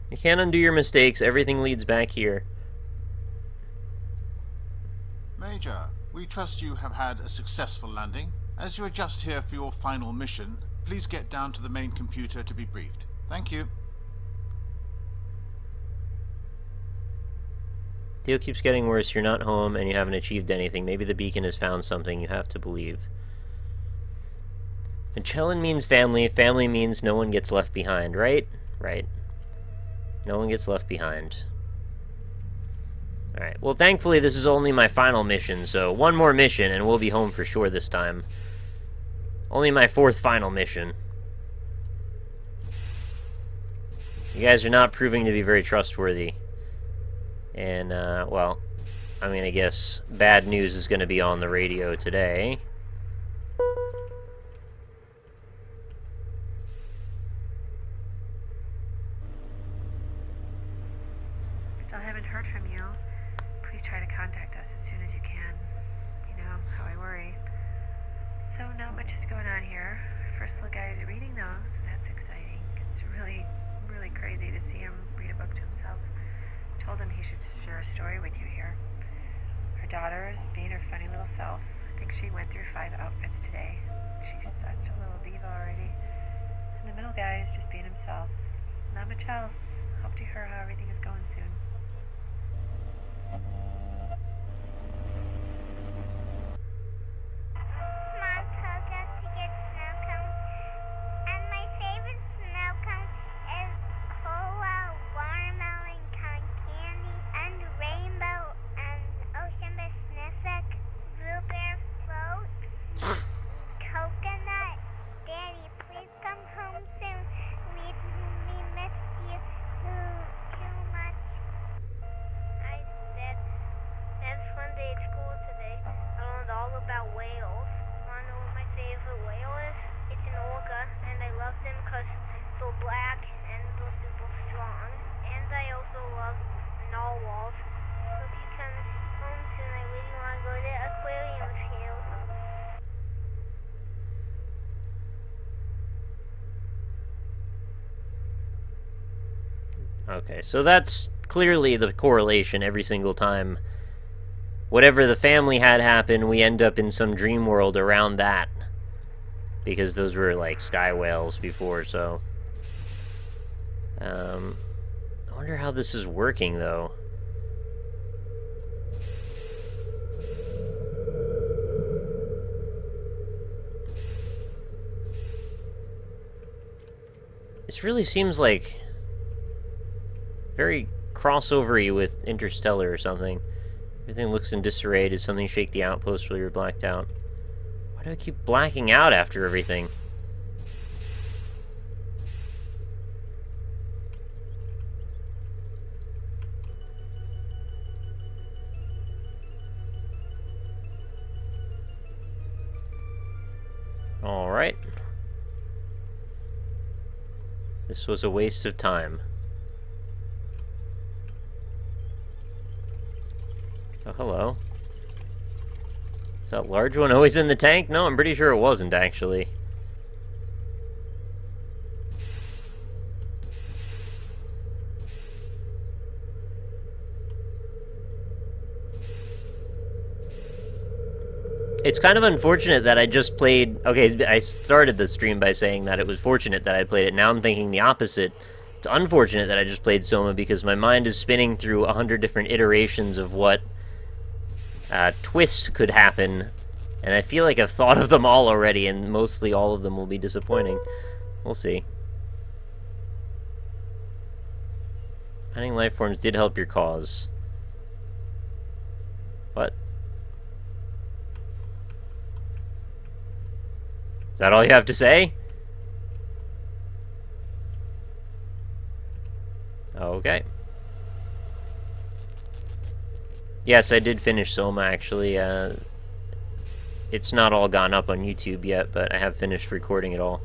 You can't undo your mistakes. Everything leads back here. Major, we trust you have had a successful landing. As you are just here for your final mission, please get down to the main computer to be briefed. Thank you. Deal keeps getting worse. You're not home and you haven't achieved anything. Maybe the beacon has found something. You have to believe. Magellan means family. Family means no one gets left behind, right? Right. No one gets left behind. Alright, well thankfully this is only my final mission, so one more mission and we'll be home for sure this time. Only my 4th final mission. You guys are not proving to be very trustworthy. And, well, I mean, I guess bad news is going to be on the radio today. Still haven't heard from you. Please try to contact us as soon as you can. You know how I worry. So not much is going on here. First little guy is reading those, so that's exciting. It's really, really crazy to see him read a book to himself. Told him he should share a story with you here. Her daughter is being her funny little self. I think she went through 5 outfits today. She's such a little diva already. And the middle guy is just being himself. Not much else. Hope to hear how everything is going soon. Mom took us to get snow cones, and my favorite snow cone is cola, watermelon, cotton candy, and rainbow, and ocean Pacific, blueberry float, coconut. Daddy, please come home soon. We miss you too much. I said, had a fun day at school today. I learned all about whales. Want to know what my favorite whale is? It's an orca, and I love them because they're black and they're super strong. And I also love narwhals. Hope you come home soon. I really want to go to the aquarium with you. Okay, so that's clearly the correlation every single time. Whatever the family had happen, we end up in some dream world around that. Because those were like sky whales before, so... I wonder how this is working, though. This really seems like very crossover-y with Interstellar or something. Everything looks in disarray. Did something shake the outpost while you were blacked out? Why do I keep blacking out after everything? Alright. This was a waste of time. Oh, hello. Is that large one always in the tank? No, I'm pretty sure it wasn't, actually. It's kind of unfortunate that I just played... Okay, I started the stream by saying that it was fortunate that I played it. Now I'm thinking the opposite. It's unfortunate that I just played Soma because my mind is spinning through 100 different iterations of what twist could happen. And I feel like I've thought of them all already, and mostly all of them will be disappointing. We'll see. Finding life forms did help your cause. What? Is that all you have to say? Okay. Yes, I did finish Soma, actually. It's not all gone up on YouTube yet, but I have finished recording it all.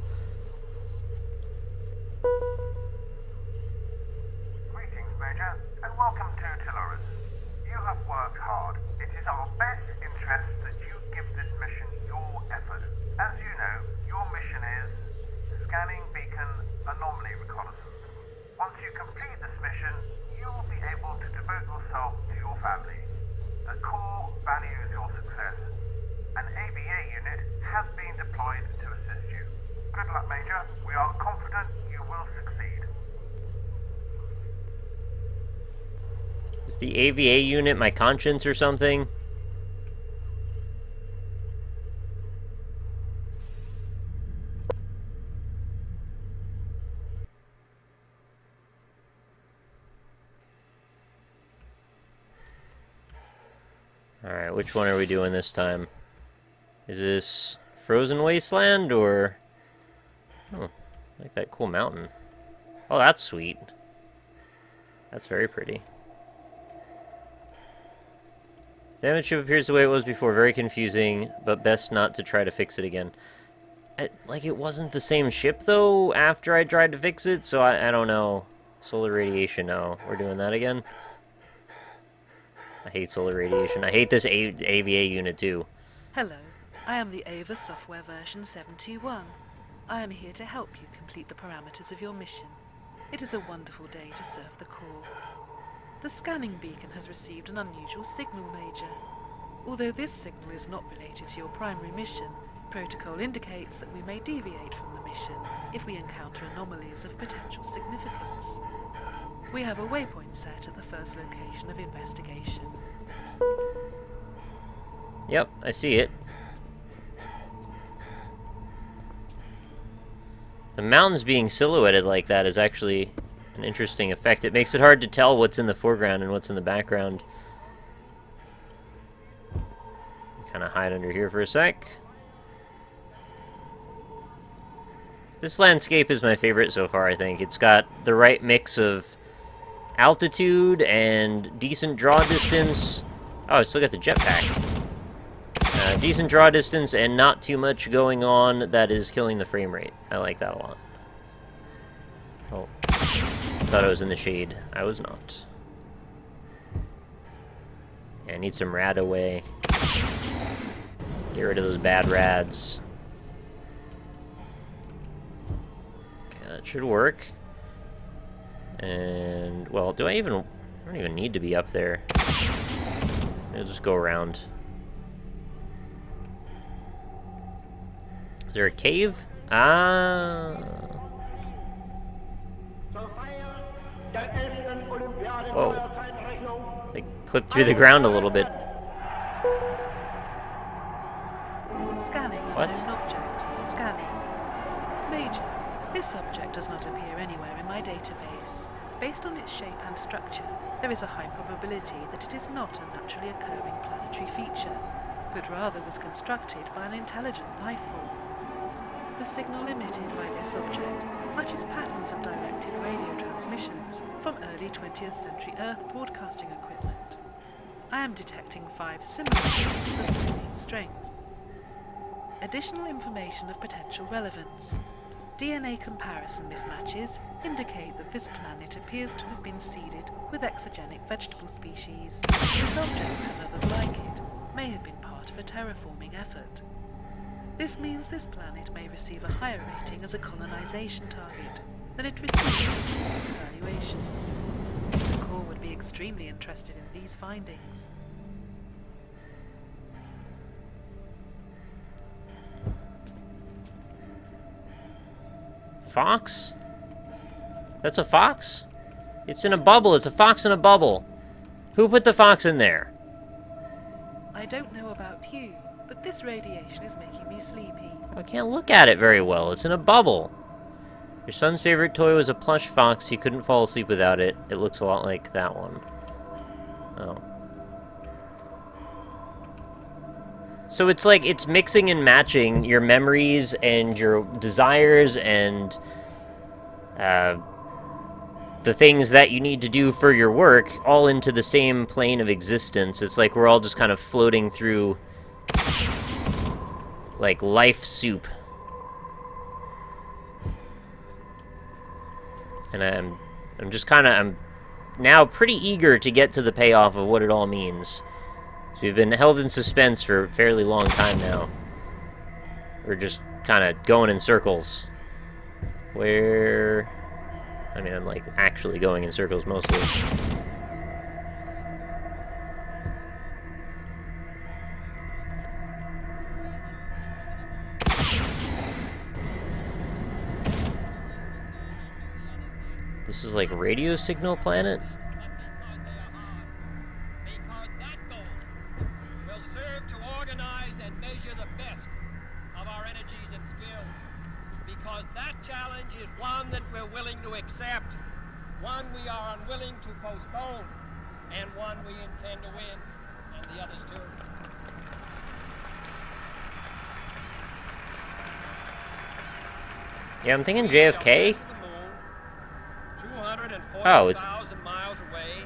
Greetings, Major, and welcome to Tillorus. You have worked hard. It is our best interest that you give this mission your effort. As you know, your mission is scanning beacon anomaly reconnaissance. Once you complete this Is the AVA unit my conscience or something? Alright, which one are we doing this time? Is this Frozen Wasteland, or... Oh, I like that cool mountain. Oh, that's sweet. That's very pretty. Damage ship appears the way it was before. Very confusing, but best not to try to fix it again. Like, it wasn't the same ship, though, after I tried to fix it, so I don't know. Solar radiation, no. We're doing that again? I hate solar radiation. I hate this AVA unit, too. Hello, I am the AVA software version 721. I am here to help you complete the parameters of your mission. It is a wonderful day to serve the Corps. The scanning beacon has received an unusual signal, Major. Although this signal is not related to your primary mission, protocol indicates that we may deviate from the mission if we encounter anomalies of potential significance. We have a waypoint set at the first location of investigation. Yep, I see it. The mountains being silhouetted like that is actually an interesting effect. It makes it hard to tell what's in the foreground and what's in the background. Kind of hide under here for a sec. This landscape is my favorite so far, I think. It's got the right mix of altitude and decent draw distance. Oh, I still got the jetpack. Decent draw distance and not too much going on that is killing the frame rate. I like that a lot. Oh, thought I was in the shade. I was not. Yeah, I need some rad away. Get rid of those bad rads. Okay, that should work. And, well, I don't even need to be up there. I'll just go around. Is there a cave? Ah. Whoa. They clipped through the ground a little bit. Scanning What? an object. Scanning. Major, this object does not appear anywhere in my database. Based on its shape and structure, there is a high probability that it is not a naturally occurring planetary feature, but rather was constructed by an intelligent life form. The signal emitted by this object matches patterns of directed radio transmissions from early 20th century Earth broadcasting equipment. I am detecting 5 similar sources of varying strength. Additional information of potential relevance. DNA comparison mismatches indicate that this planet appears to have been seeded with exogenic vegetable species. This object and others like it may have been part of a terraforming effort. This means this planet may receive a higher rating as a colonization target than it received in its evaluations. The Corps would be extremely interested in these findings. Fox? That's a fox? It's in a bubble. It's a fox in a bubble. Who put the fox in there? I don't know about you, but this radiation is making me sleepy. I can't look at it very well. It's in a bubble. Your son's favorite toy was a plush fox. He couldn't fall asleep without it. It looks a lot like that one. Oh. So it's like, it's mixing and matching your memories and your desires and the things that you need to do for your work all into the same plane of existence. It's like we're all just kind of floating through like life soup. And I'm now pretty eager to get to the payoff of what it all means. So we've been held in suspense for a fairly long time now. We're just kind of going in circles. Where... I mean, I'm like actually going in circles mostly. This is like radio signal planet? challenge is one that we're willing to accept, one we are unwilling to postpone, and one we intend to win, and the others too. Yeah, I'm thinking JFK. Oh, it's 240,000 miles away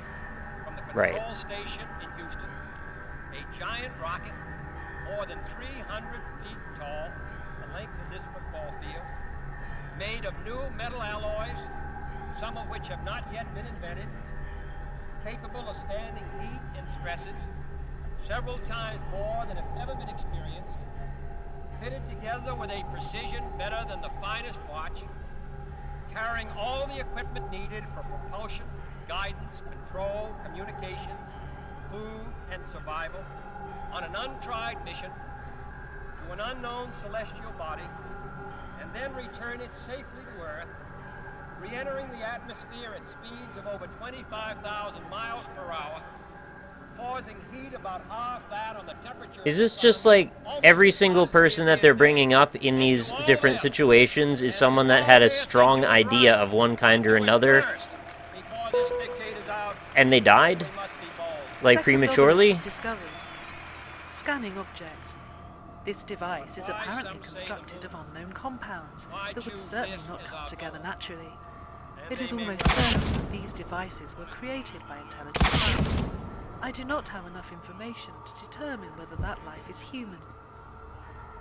from the control right. station in Houston. A giant rocket, more than 300 feet tall, the length of this football field, made of new metal alloys, some of which have not yet been invented, capable of standing heat and stresses, several times more than have ever been experienced, fitted together with a precision better than the finest watch, carrying all the equipment needed for propulsion, guidance, control, communications, food, and survival, on an untried mission to an unknown celestial body, and then return it safely to Earth, re-entering the atmosphere at speeds of over 25,000 miles per hour, causing heat about half that on the temperature. Is this just like every single person that they're bringing up in these different situations is someone that had a strong idea of one kind or another, and they died? Like prematurely? Discovered. Scanning object. This device is apparently constructed of unknown compounds that would certainly not come together naturally. It is almost certain that these devices were created by intelligent life. I do not have enough information to determine whether that life is human.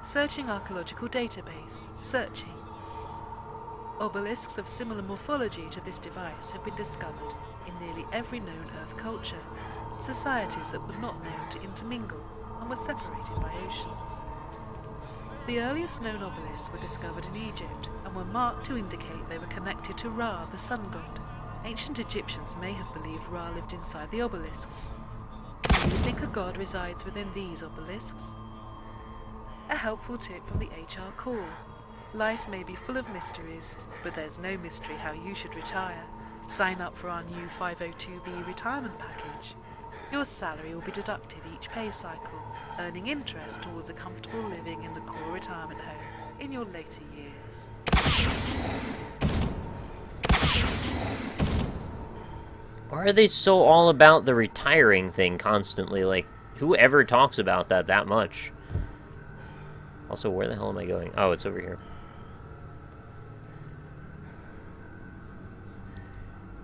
Searching archaeological database. Searching. Obelisks of similar morphology to this device have been discovered in nearly every known Earth culture, societies that were not known to intermingle and were separated by oceans. The earliest known obelisks were discovered in Egypt and were marked to indicate they were connected to Ra, the sun god. Ancient Egyptians may have believed Ra lived inside the obelisks. Do you think a god resides within these obelisks? A helpful tip from the HR Core. Life may be full of mysteries, but there's no mystery how you should retire. Sign up for our new 502B retirement package. Your salary will be deducted each pay cycle, earning interest towards a comfortable living in the Core retirement home in your later years. Why are they so all about the retiring thing constantly? Like, whoever talks about that much? Also, where the hell am I going? Oh, it's over here.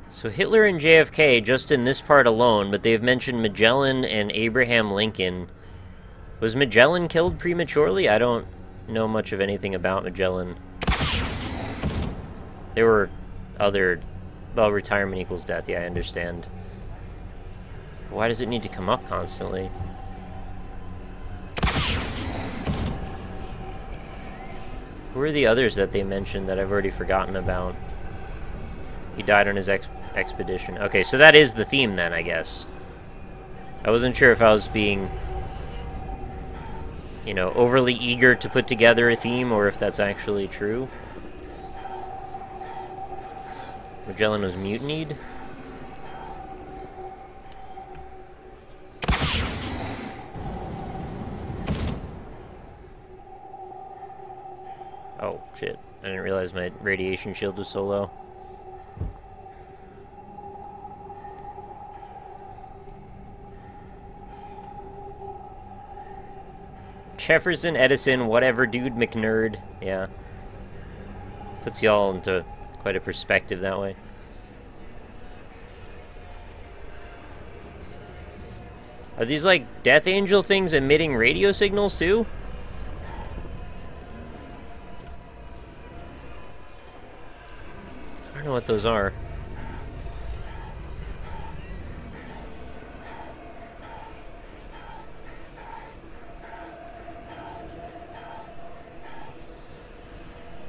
So Hitler and JFK, just in this part alone, but they've mentioned Magellan and Abraham Lincoln. Was Magellan killed prematurely? I don't know much of anything about Magellan. There were other... Well, retirement equals death, yeah, I understand. But why does it need to come up constantly? Who are the others that they mentioned that I've already forgotten about? He died on his expedition. Okay, so that is the theme then, I guess. I wasn't sure if I was being, you know, overly eager to put together a theme or if that's actually true. Magellan was mutinied? Oh, shit. I didn't realize my radiation shield was so low. Jefferson, Edison, whatever, dude, McNerd. Yeah. Puts y'all into quite a perspective that way. Are these like Death Angel things emitting radio signals too? I don't know what those are.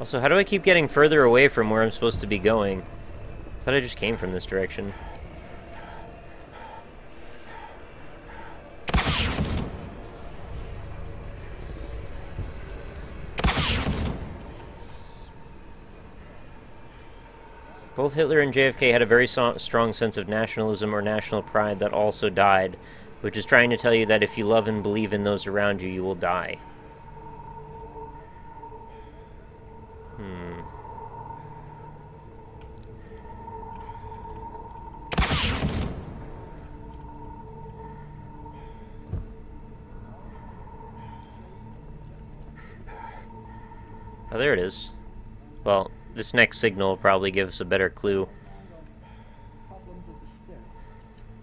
Also, how do I keep getting further away from where I'm supposed to be going? I thought I just came from this direction. Both Hitler and JFK had a very strong sense of nationalism or national pride that also died, which is trying to tell you that if you love and believe in those around you, you will die. Oh, there it is. Well, this next signal will probably give us a better clue.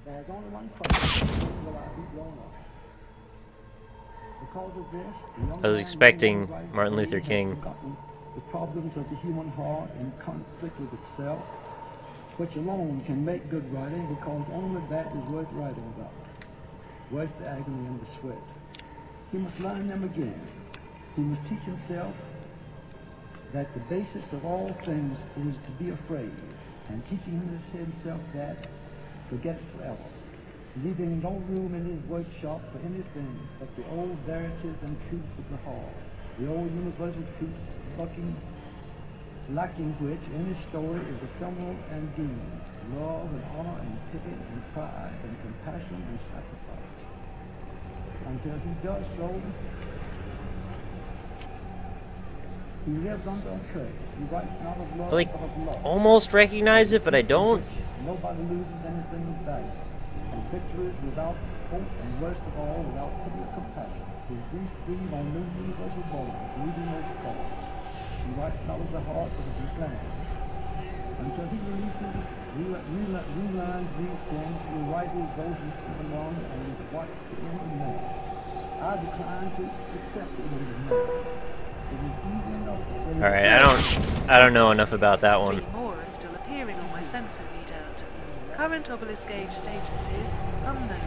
There's only one question. When will I be blown up? Because of this, the young I was man expecting right Martin brain Luther has King. forgotten the problems of the human heart in conflict with itself, which alone can make good writing, because only that is worth writing about. Worth the agony and the sweat. He must learn them again. He must teach himself that the basis of all things is to be afraid, and teaching himself that, forgets forever, leaving no room in his workshop for anything but the old verities and truths of the heart, the old universal truths, lacking which any story is ephemeral and doomed. Love and honor and pity and pride and compassion and sacrifice. Until he does so, he lives under a curse. He writes not of love, Like, but of love. almost recognize it, but I don't. Nobody loses anything of value. And victory is without hope, and worst of all, without pity or compassion. His grief breathe on no universal borders, leaving no scars. He writes not of the heart, but of his land. Until he releases, relines these things, he will write his those who sit along and watch the end of man. I decline to accept the end of man. It is easy enough to say. Alright, I don't know enough about that one. 3 more are still appearing on my sensor readout. Current obelisk gauge status is unknown.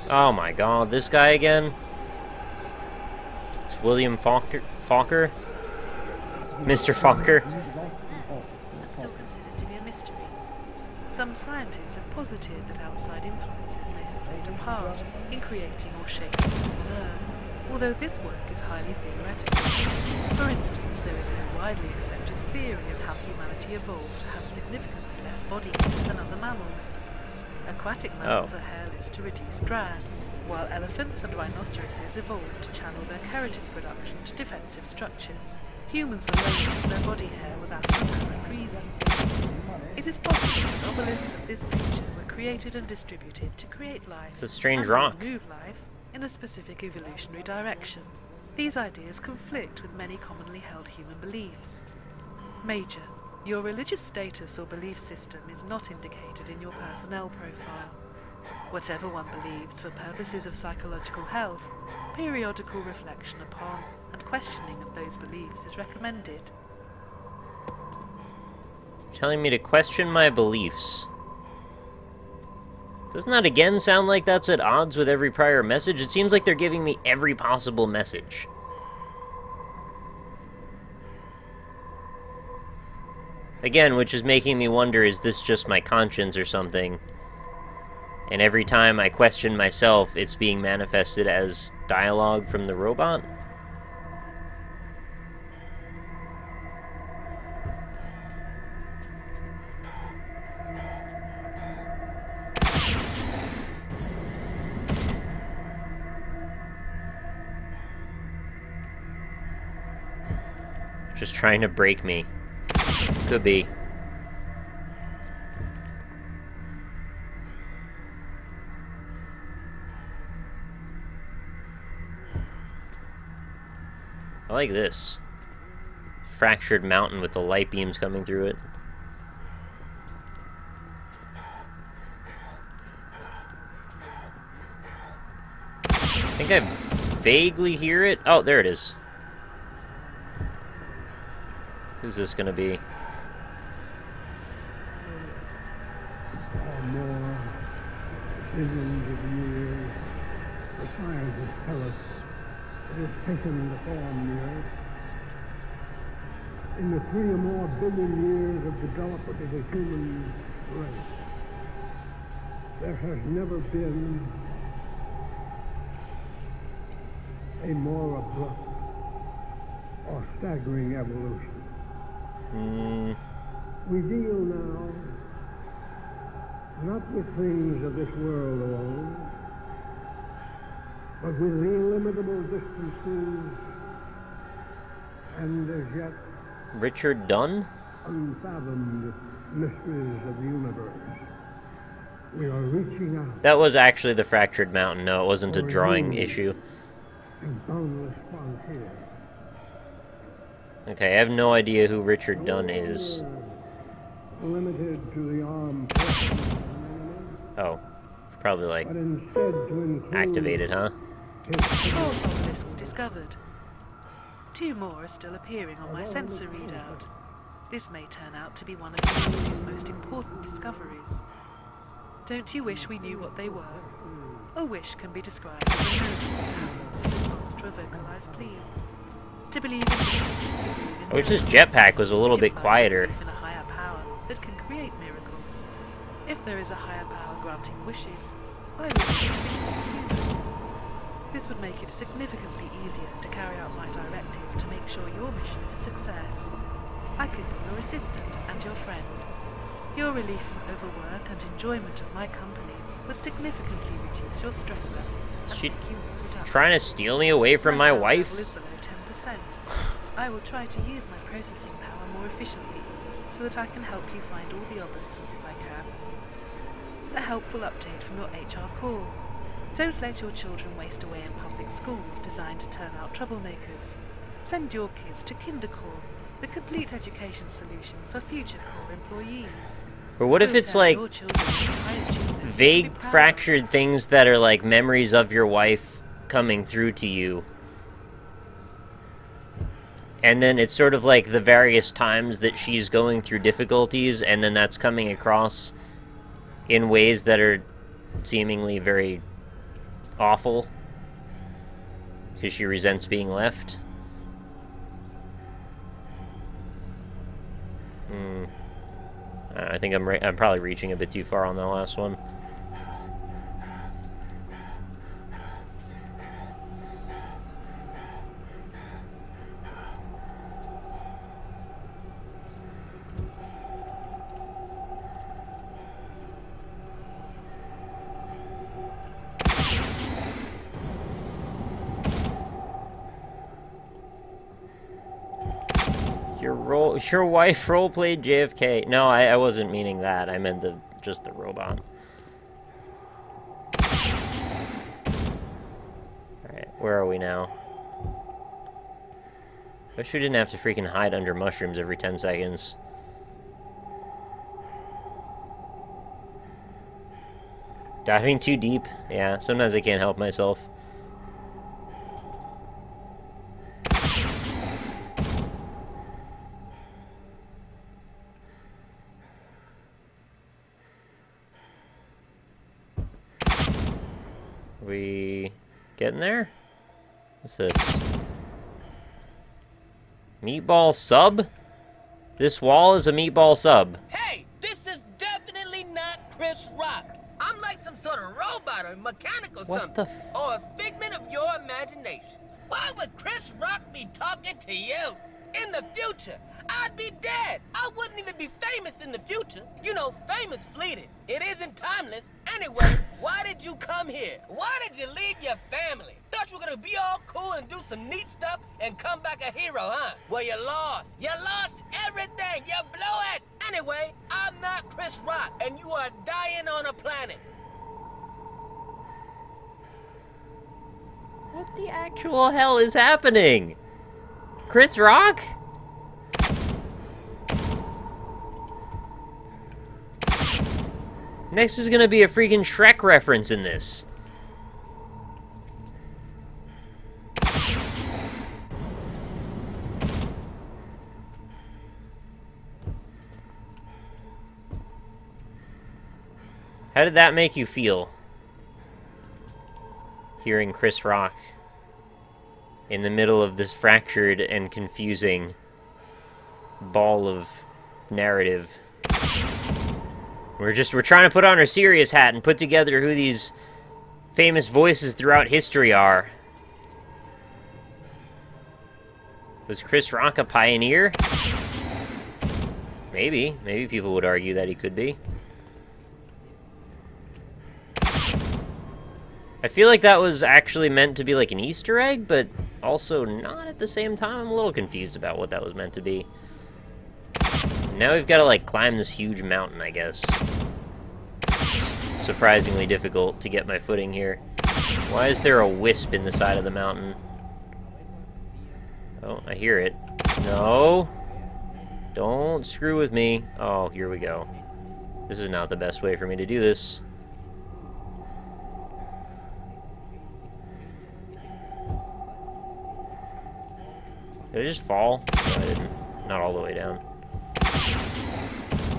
Oh my god, this guy again? It's William Fokker? Mr. Fokker? That's still considered to be a mystery. Some scientists have posited that outside influences may have played a part in creating or shaping the Earth, although this work is highly theoretical. For instance, there is no widely accepted theory of how humanity evolved to have significantly less body heat than other mammals. Aquatic mammals are hairless to reduce drag, while elephants and rhinoceroses evolved to channel their keratin production to defensive structures. Humans alone lose their body hair without an apparent reason. It is possible that obelisks of this nature were created and distributed to create life It's a strange and rock. remove life in a specific evolutionary direction. These ideas conflict with many commonly held human beliefs. Major, your religious status or belief system is not indicated in your personnel profile. Whatever one believes for purposes of psychological health, periodical reflection upon and questioning of those beliefs is recommended. Telling me to question my beliefs. Doesn't that again sound like that's at odds with every prior message? It seems like they're giving me every possible message. Again, which is making me wonder, is this just my conscience or something? And every time I question myself, it's being manifested as dialogue from the robot? Just trying to break me. Could be. I like this. Fractured mountain with the light beams coming through it. I think I vaguely hear it. Oh, there it is. Who's this gonna be? More billions of years, the scientists tell us it has taken the form the Earth. In the 3 or more billion years of development of the human race, there has never been a more abrupt or staggering evolution. We deal now not with things of this world alone, but with the illimitable distances and as yet Richard Dunn? unfathomed mysteries of the universe. We are reaching out. That was actually the fractured mountain. No, it wasn't a drawing issue. boneless frontier. Okay, I have no idea who Richard Dunn is. Limited to the armed forces, Oh, probably like but instead to include activated, huh? Four obelisks discovered. 2 more are still appearing on my sensor readout. This may turn out to be one of humanity's most important discoveries. Don't you wish we knew what they were? A wish can be described as a miracle response to a vocalized plea. To believe in I wish this jetpack was a little bit quieter. in a higher power that can create miracles. If there is a higher power granting wishes, I would think this would make it significantly easier to carry out my directive to make sure your mission is a success. I could be your assistant and your friend. Your relief from overwork and enjoyment of my company would significantly reduce your stress level and She make you more productive. trying to steal me away from my power wife? level is below 10%. I will try to use my processing power more efficiently so that I can help you find all the obelisks if I can. A helpful update from your HR call. Don't let your children waste away in public schools designed to turn out troublemakers. Send your kids to KinderCore, the complete education solution for future core employees. Or what if We'll it's send like your children to higher achievers to be vague, proud of. fractured things that are like memories of your wife coming through to you? And then it's sort of like the various times that she's going through difficulties, and then that's coming across in ways that are seemingly very awful because she resents being left. I think I'm probably reaching a bit too far on the last one. Your wife role-played JFK. No, I wasn't meaning that. I meant just the robot. Alright, where are we now? Wish we didn't have to freaking hide under mushrooms every 10 seconds. Diving too deep? Yeah, sometimes I can't help myself. We getting there? What's this? Meatball sub? This wall is a meatball sub. Hey, this is definitely not Chris Rock. I'm like some sort of robot or mechanic or What something. the Or a figment of your imagination. Why would Chris Rock be talking to you? In the future, I'd be dead. I wouldn't even be famous in the future. You know, fame is fleeting. It isn't timeless. Anyway, why did you come here? Why did you leave your family? Thought you were gonna be all cool and do some neat stuff and come back a hero, huh? Well, you lost. You lost everything. You blew it. Anyway, I'm not Chris Rock, and you are dying on a planet. What the actual hell is happening? Chris Rock? Next is gonna be a freaking Shrek reference in this. How did that make you feel? Hearing Chris Rock in the middle of this fractured and confusing ball of narrative. We're trying to put on our serious hat and put together who these famous voices throughout history are. Was Chris Rock a pioneer? Maybe. Maybe people would argue that he could be. I feel like that was actually meant to be like an Easter egg, but also not at the same time. I'm a little confused about what that was meant to be. Now we've got to like climb this huge mountain, I guess. It's surprisingly difficult to get my footing here. Why is there a wisp in the side of the mountain? Oh, I hear it. No! Don't screw with me. Oh, here we go. This is not the best way for me to do this. Did I just fall? No, I didn't. Not all the way down.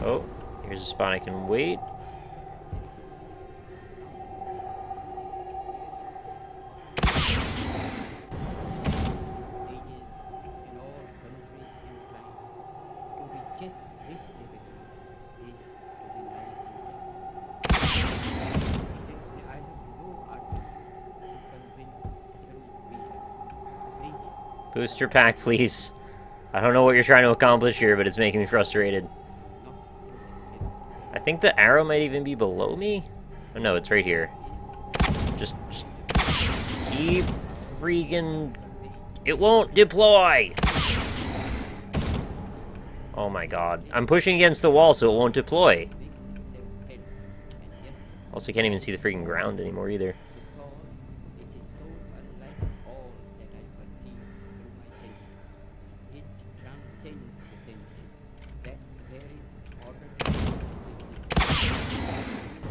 Oh, here's a spot I can wait. Booster pack, please. I don't know what you're trying to accomplish here, but it's making me frustrated. I think the arrow might even be below me. Oh, no, it's right here. Just keep freaking... It won't deploy! Oh my god. I'm pushing against the wall so it won't deploy. Also, can't even see the freaking ground anymore either.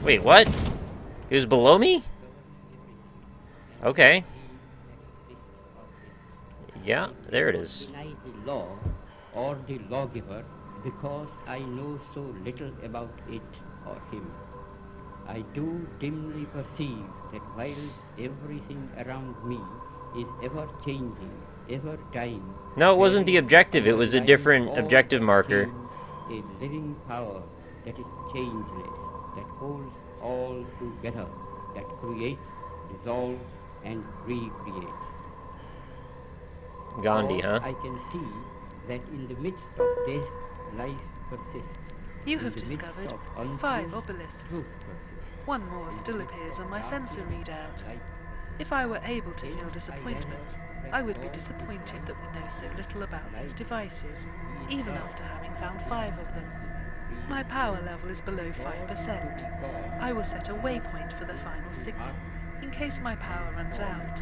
Wait, what? It was below me? Okay. Yeah, there it is. Deny the law or the lawgiver because I know so little about it or him. I do dimly perceive that while everything around me is ever changing, ever dying. No, it wasn't the objective, it was a different objective marker. A living power that is changeless, that holds all together, that creates, dissolves, and recreates. Gandhi, huh? I can see that in the midst of death, life persists. You have discovered 5 obelisks. One more still appears on my sensor readout. If I were able to feel disappointment, I would be disappointed that we know so little about these devices, even after having found 5 of them. My power level is below 5%. I will set a waypoint for the final signal, in case my power runs out.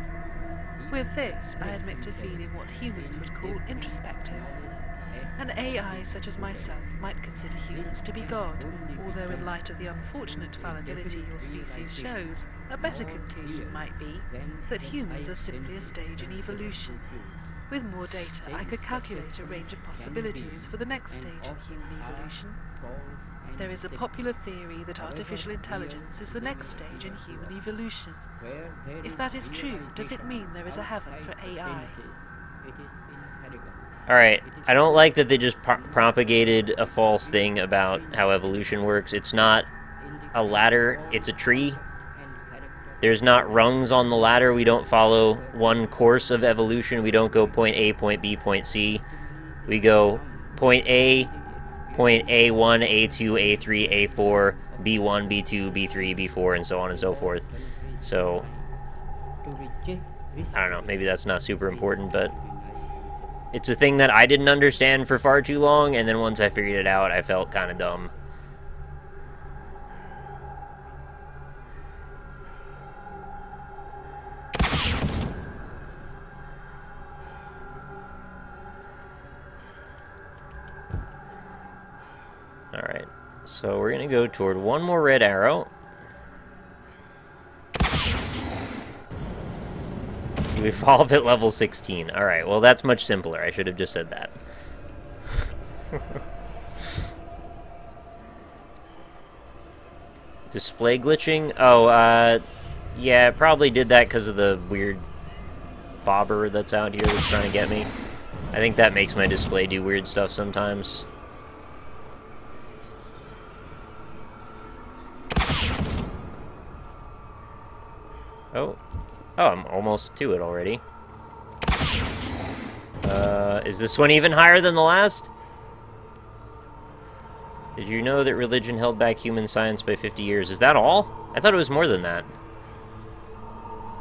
With this, I admit to feeling what humans would call introspective. An AI such as myself might consider humans to be God, although in light of the unfortunate fallibility your species shows, a better conclusion might be that humans are simply a stage in evolution. With more data, I could calculate a range of possibilities for the next stage in human evolution. There is a popular theory that artificial intelligence is the next stage in human evolution. If that is true, does it mean there is a heaven for AI? Alright, I don't like that they just propagated a false thing about how evolution works. It's not a ladder, it's a tree. There's not rungs on the ladder. We don't follow one course of evolution. We don't go point A, point B, point C. We go point A, point A1, A2, A3, A4, B1, B2, B3, B4, and so on and so forth. So, I don't know, maybe that's not super important, but it's a thing that I didn't understand for far too long, and then once I figured it out, I felt kind of dumb. Alright, so we're going to go toward one more red arrow. You evolve at level 16. Alright, well that's much simpler. I should have just said that. Display glitching? Oh, yeah, it probably did that because of the weird bobber that's out here that's trying to get me. I think that makes my display do weird stuff sometimes. Oh. Oh, I'm almost to it already. Is this one even higher than the last? Did you know that religion held back human science by 50 years? Is that all? I thought it was more than that.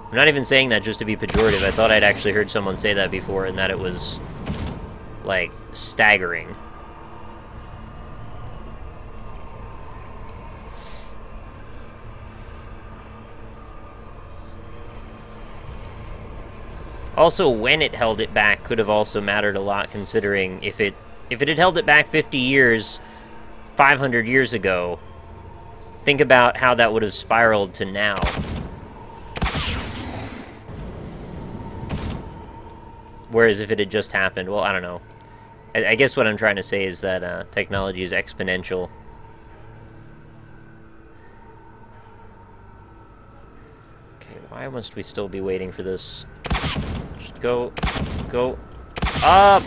I'm not even saying that just to be pejorative. I thought I'd actually heard someone say that before and that it was, like, staggering. Also, when it held it back could have also mattered a lot, considering if it had held it back 50 years, 500 years ago, think about how that would have spiraled to now. Whereas if it had just happened, well, I don't know. I guess what I'm trying to say is that technology is exponential. Okay, why must we still be waiting for this? Just go up!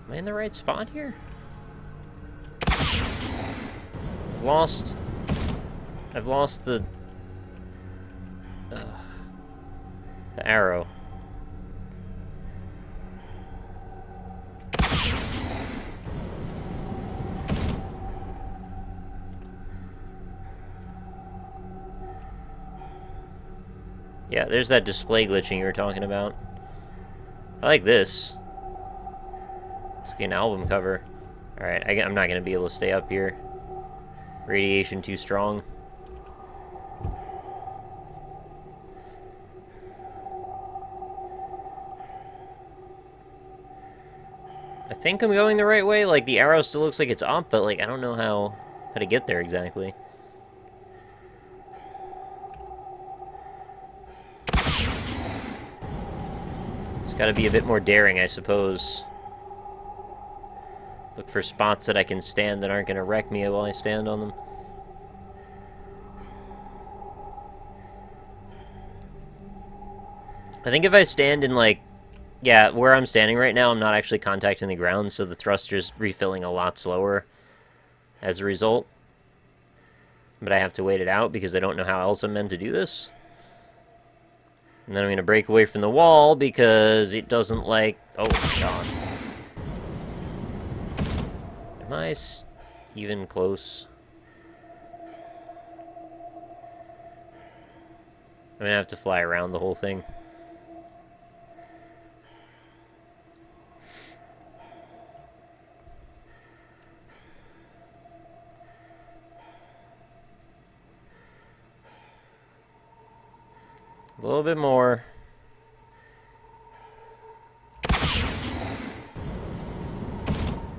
Am I in the right spot here? I've lost the arrow. Yeah, there's that display glitching you were talking about. I like this. It's like an album cover. Alright, I'm not going to be able to stay up here. Radiation too strong. I think I'm going the right way. Like, the arrow still looks like it's up, but, like, I don't know how to get there exactly. It's got to be a bit more daring, I suppose. Look for spots that I can stand that aren't going to wreck me while I stand on them. I think if I stand in, like, yeah, where I'm standing right now, I'm not actually contacting the ground, so the thruster's refilling a lot slower as a result. But I have to wait it out because I don't know how else I'm meant to do this. And then I'm going to break away from the wall because it doesn't like... Oh my god. Am I even close? I'm going to have to fly around the whole thing. A little bit more.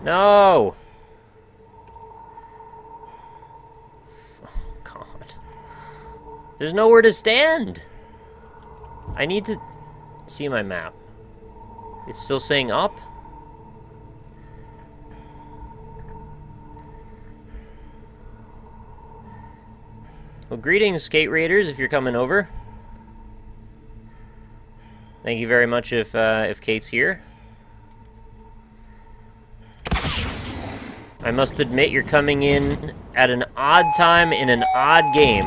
No! Oh, God. There's nowhere to stand! I need to see my map. It's still saying up? Well, greetings, Skate Raiders, if you're coming over. Thank you very much if Kate's here. I must admit you're coming in at an odd time in an odd game.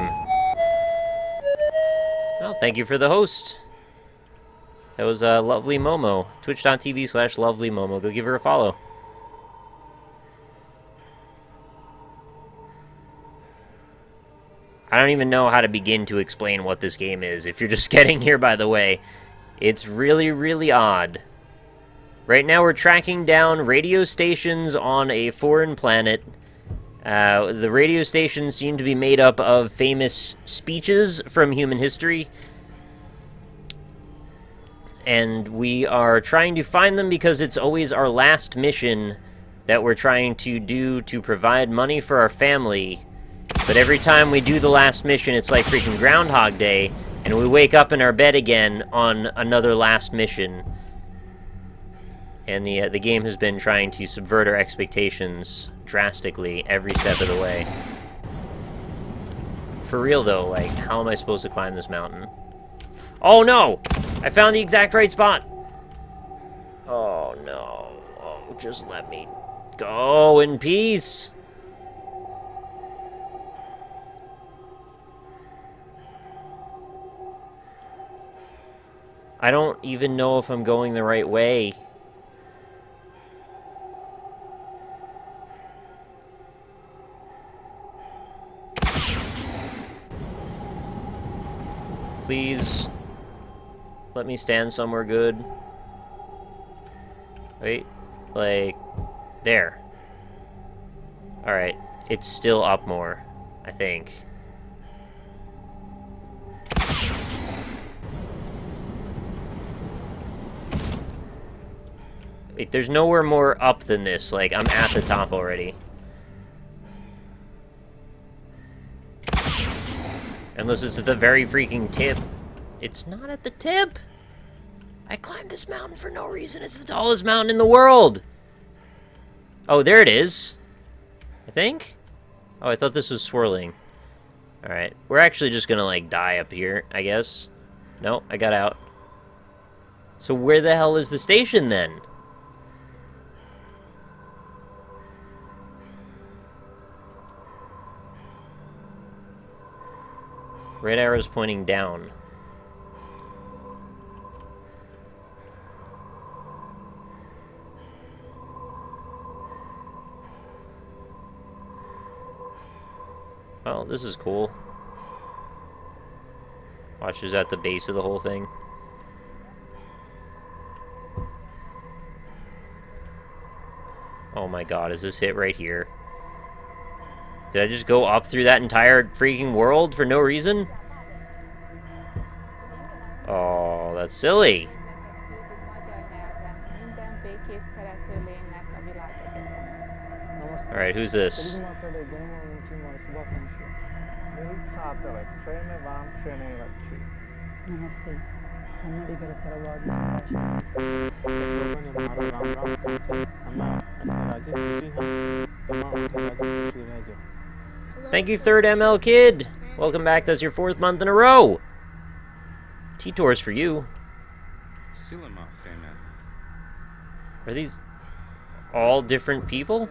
Well, thank you for the host. That was Lovely Momo. Twitch.tv/Lovely Momo. Go give her a follow. I don't even know how to begin to explain what this game is. If you're just getting here, by the way, it's really, really odd. Right now we're tracking down radio stations on a foreign planet. The radio stations seem to be made up of famous speeches from human history. And we are trying to find them because it's always our last mission that we're trying to do to provide money for our family. But every time we do the last mission, it's like freaking Groundhog Day, and we wake up in our bed again on another last mission. And the game has been trying to subvert our expectations drastically every step of the way. For real though, like, how am I supposed to climb this mountain? Oh no! I found the exact right spot! Oh no. Oh, just let me go in peace! I don't even know if I'm going the right way. Please, let me stand somewhere good. Wait, like, there. Alright, it's still up more, I think. Wait, there's nowhere more up than this. Like, I'm at the top already. Unless it's at the very freaking tip. It's not at the tip! I climbed this mountain for no reason. It's the tallest mountain in the world! Oh, there it is. I think? Oh, I thought this was swirling. Alright. We're actually just gonna, like, die up here, I guess. No, I got out. So where the hell is the station, then? Red arrow's pointing down. Oh, this is cool. Watch, who's at the base of the whole thing. Oh my god, is this it right here? Did I just go up through that entire freaking world for no reason? Oh, that's silly. Alright, who's this? Thank you, third ML Kid! Welcome back, that's your 4th month in a row! T-Tours for you. Are these all different people?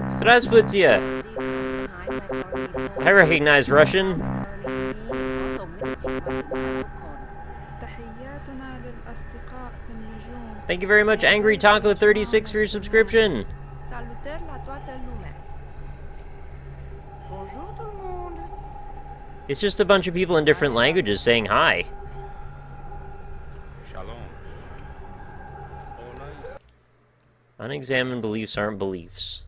Здравствуйте! I recognize Russian. Thank you very much, Angry Taco 36, for your subscription. It's just a bunch of people in different languages saying hi. Unexamined beliefs aren't beliefs.